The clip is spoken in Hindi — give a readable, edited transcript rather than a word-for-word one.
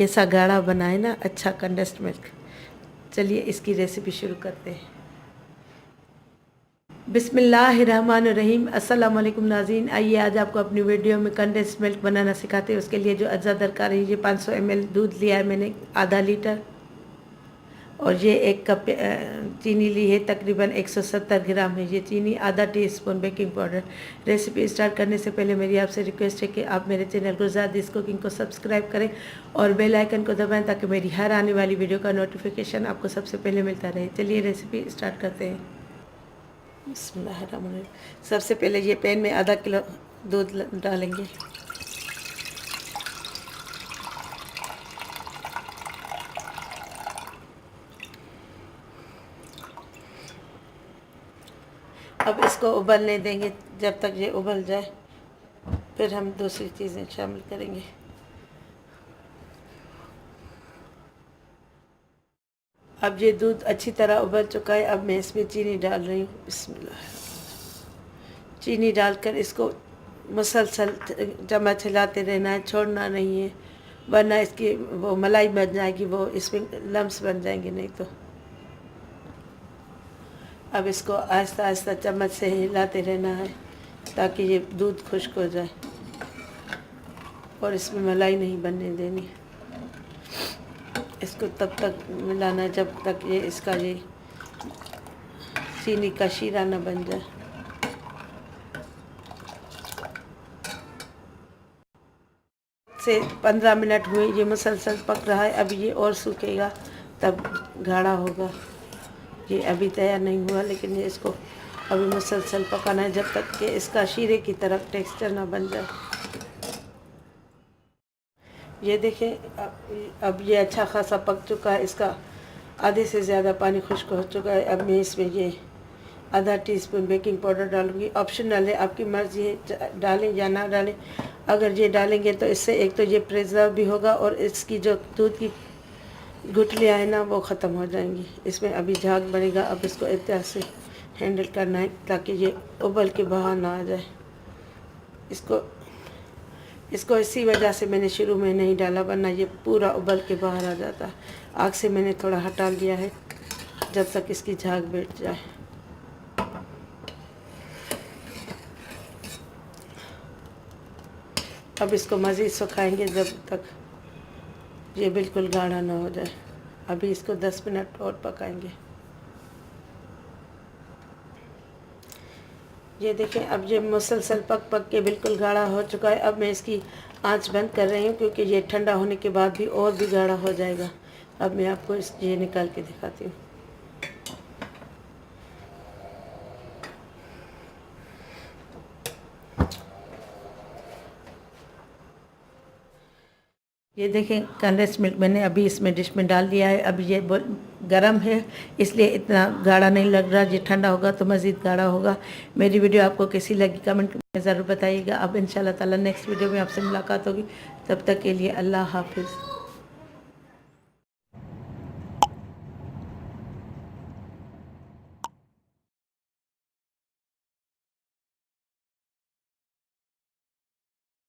कैसा गाढ़ा बनाए ना, अच्छा कंडेंस्ड मिल्क। चलिए इसकी रेसिपी शुरू करते हैं। बिस्मिल्लाहिर्रहमानिर्रहीम। अस्सलाम वालेकुम नाज़रीन। आइए आज आपको अपनी वीडियो में कंडेंस्ड मिल्क बनाना सिखाते हैं। उसके लिए जो अज्जा दरकार है, ये 500 ml दूध लिया है मैंने, आधा लीटर, और ये 1 कप चीनी ली है, तकरीबन 170 ग्राम है ये चीनी, आधा teaspoon baking powder. Recipe start करने से पहले मेरी आपसे रिक्वेस्ट है कि आप मेरे चैनल गुलज़ादिस कुकिंग को सब्सक्राइब करें और बेल आइकन को दबाएं ताकि मेरी हर आने वाली वीडियो का नोटिफिकेशन आपको सबसे पहले मिलता रहे। चलिए रेसिपी स्टार्ट करते हैं। बिस्मिल्लाहिर्रहमानिर्रहीम। सबसे पहले ये पैन में आधा किलो दूध डालेंगे। अब इसको उबलने देंगे जब तक ये उबल जाए, फिर हम दूसरी चीज़ें शामिल करेंगे। अब ये दूध अच्छी तरह उबल चुका है। अब मैं इसमें चीनी डाल रही हूँ। बिस्मिल्लाह। चीनी डालकर इसको मुसलसल चम्मच हिलाते रहना है, छोड़ना नहीं है, वरना इसकी वो मलाई बन जाएगी, वो इसमें लम्स बन जाएंगे नहीं तो। अब इसको आहिस्ता आहिस्ता चम्मच से हिलाते रहना है ताकि ये दूध खुश्क हो जाए और इसमें मलाई नहीं बनने देनी। इसको तब तक मिलाना है जब तक ये इसका ये चीनी का शीरा न बन जाए। से 15 मिनट हुए, ये मुसलसल पक रहा है। अभी ये और सूखेगा तब गाढ़ा होगा। ये अभी तैयार नहीं हुआ, लेकिन ये इसको अभी मुसलसल पकाना है जब तक कि इसका शीरे की तरफ टेक्सचर ना बन जाए। ये देखें अब ये अच्छा खासा पक चुका है, इसका आधे से ज़्यादा पानी खुश्क हो चुका है। अब मैं इसमें ये आधा टीस्पून बेकिंग पाउडर डालूंगी। ऑप्शनल है, आपकी मर्ज़ी है डालें या ना डालें। अगर ये डालेंगे तो इससे एक तो ये प्रिजर्व भी होगा और इसकी जो दूध की गुठलियाँ हैं ना वो ख़त्म हो जाएंगी। इसमें अभी झाग बनेगा। अब इसको एहतियात से हैंडल करना है ताकि ये उबल के बाहर ना आ जाए। इसको इसी वजह से मैंने शुरू में नहीं डाला, वरना ये पूरा उबल के बाहर आ जाता। आग से मैंने थोड़ा हटा लिया है जब तक इसकी झाग बैठ जाए। अब इसको मज़ीद सुखाएंगे जब तक ये बिल्कुल गाढ़ा ना हो जाए। अभी इसको 10 मिनट और पकाएंगे। ये देखें अब ये मुसलसल पक पक के बिल्कुल गाढ़ा हो चुका है। अब मैं इसकी आंच बंद कर रही हूँ क्योंकि ये ठंडा होने के बाद भी और भी गाढ़ा हो जाएगा। अब मैं आपको ये निकाल के दिखाती हूँ। ये देखें कंडेंस्ड मिल्क मैंने अभी इसमें डिश में डाल दिया है। अभी ये गरम है इसलिए इतना गाढ़ा नहीं लग रहा। ये ठंडा होगा तो मज़ीद गाढ़ा होगा। मेरी वीडियो आपको कैसी लगी कमेंट में ज़रूर बताइएगा। अब इंशाल्लाह ताला नेक्स्ट वीडियो में आपसे मुलाकात होगी। तब तक के लिए अल्लाह हाफिज़।